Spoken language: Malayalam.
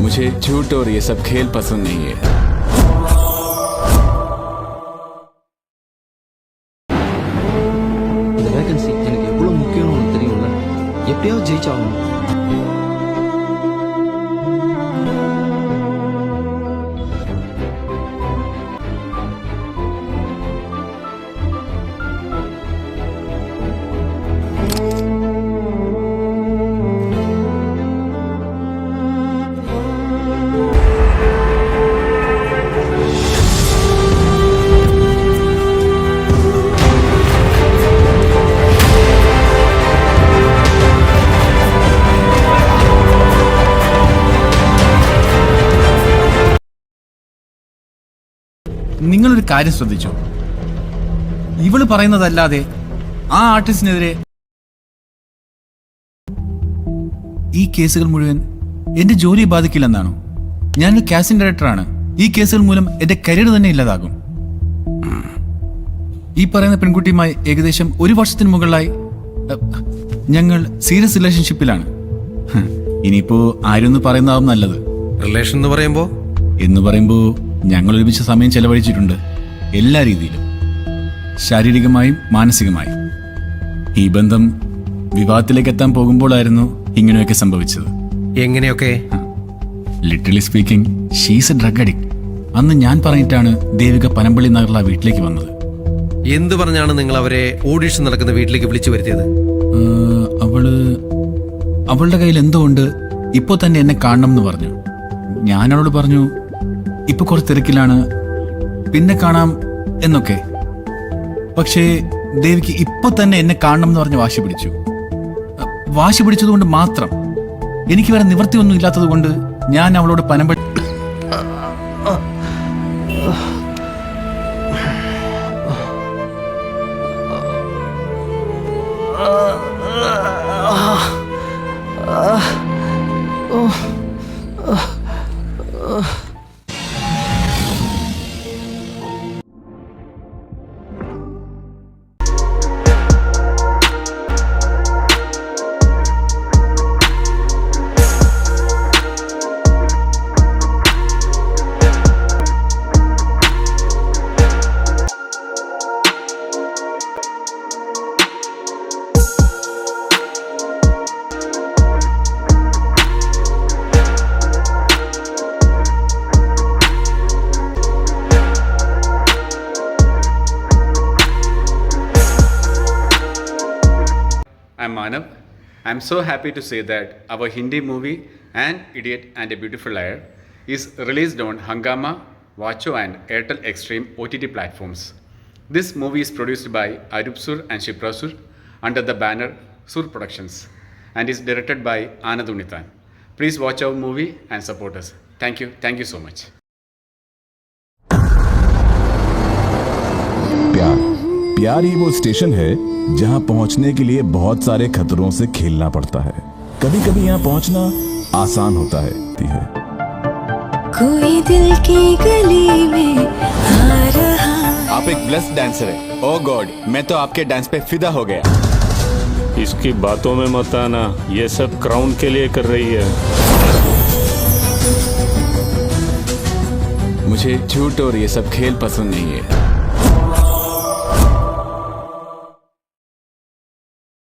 मुझे झूठ और ये सब खेल पसंद नहीं है. இந்த வேகன்சி எனக்கு எவ்வளவு முக்கியம்னு உனக்கு தெரியும்ல. எப்படியாவது ஜெயிச்சாகணும். നിങ്ങളൊരു കാര്യം ശ്രദ്ധിച്ചോ? ഇവള് പറയുന്നതല്ലാതെ ആ ആർട്ടിസ്റ്റിനെതിരെ ഈ കേസുകൾ മുഴുവൻ എന്റെ ജോലിയെ ബാധിക്കില്ലെന്നാണോ? ഞാനൊരു കാസ്റ്റിംഗ് ഡയറക്ടറാണ്. ഈ കേസുകൾ മൂലം എന്റെ കരിയർ തന്നെ ഇല്ലാതാകും. ഈ പറയുന്ന പെൺകുട്ടിയുമായി ഏകദേശം 1 വർഷത്തിന് മുകളിലായി ഞങ്ങൾ സീരിയസ് റിലേഷൻഷിപ്പിലാണ്. ഇനിയിപ്പോ ആരൊന്ന് പറയുന്നതാവും നല്ലത്. റിലേഷൻ എന്ന് പറയുമ്പോ ഞങ്ങൾ ഒരുമിച്ച് സമയം ചെലവഴിച്ചിട്ടുണ്ട്, എല്ലാ രീതിയിലും, ശാരീരികമായും മാനസികമായും. ഈ ബന്ധം വിവാഹത്തിലേക്ക് എത്താൻ പോകുമ്പോഴായിരുന്നു ഇങ്ങനെയൊക്കെ സംഭവിച്ചത്. എങ്ങനെയൊക്കെ? Literally speaking, she's A drug addict. അന്ന് ഞാൻ പറഞ്ഞിട്ടാണ് ദേവിക പനമ്പള്ളി നഗറിലെ വീട്ടിലേക്ക് വന്നത്. എന്ത് പറഞ്ഞാണ് നിങ്ങൾ അവരെ ഓഡിഷൻ നടക്കുന്ന വീട്ടിലേക്ക് വിളിച്ചു വരുത്തിയത്? അവളുടെ കയ്യിൽ എന്തോ ഉണ്ട്, ഇപ്പൊ തന്നെ എന്നെ കാണണം എന്ന് പറഞ്ഞു. ഞാൻ അവളോട് പറഞ്ഞു ഇപ്പൊ കുറച്ച് തിരക്കിലാണ്, പിന്നെ കാണാം എന്നൊക്കെ. പക്ഷേ ദേവിക്ക് ഇപ്പൊ തന്നെ എന്നെ കാണണം എന്ന് പറഞ്ഞ് വാശി പിടിച്ചതുകൊണ്ട് മാത്രം, എനിക്ക് വേറെ നിവൃത്തിയൊന്നും ഇല്ലാത്തത് കൊണ്ട് ഞാൻ അവളോട് Panampilly I'm Manav. I'm so happy to say that our Hindi movie An Idiot and a Beautiful Liar is released on Hungama, Vacho and Airtel Extreme OTT platforms. This movie is produced by Arup Sur and Shipra Sur under the banner Sur Productions and is directed by Anand Unithan. Please watch our movie and support us. Thank you. Thank you so much. प्यार ही वो स्टेशन है जहां पहुंचने के लिए बहुत सारे खतरों से खेलना पड़ता है. कभी कभी यहां पहुंचना आसान होता है. कोई दिल की गली में आ रहा. आप एक ब्लेस्ड डांसर है. ओह गॉड, मैं तो आपके डांस पे फिदा हो गया. इसकी बातों में मत आना, ये सब क्राउन के लिए कर रही है. मुझे झूठ और ये सब खेल पसंद नहीं है.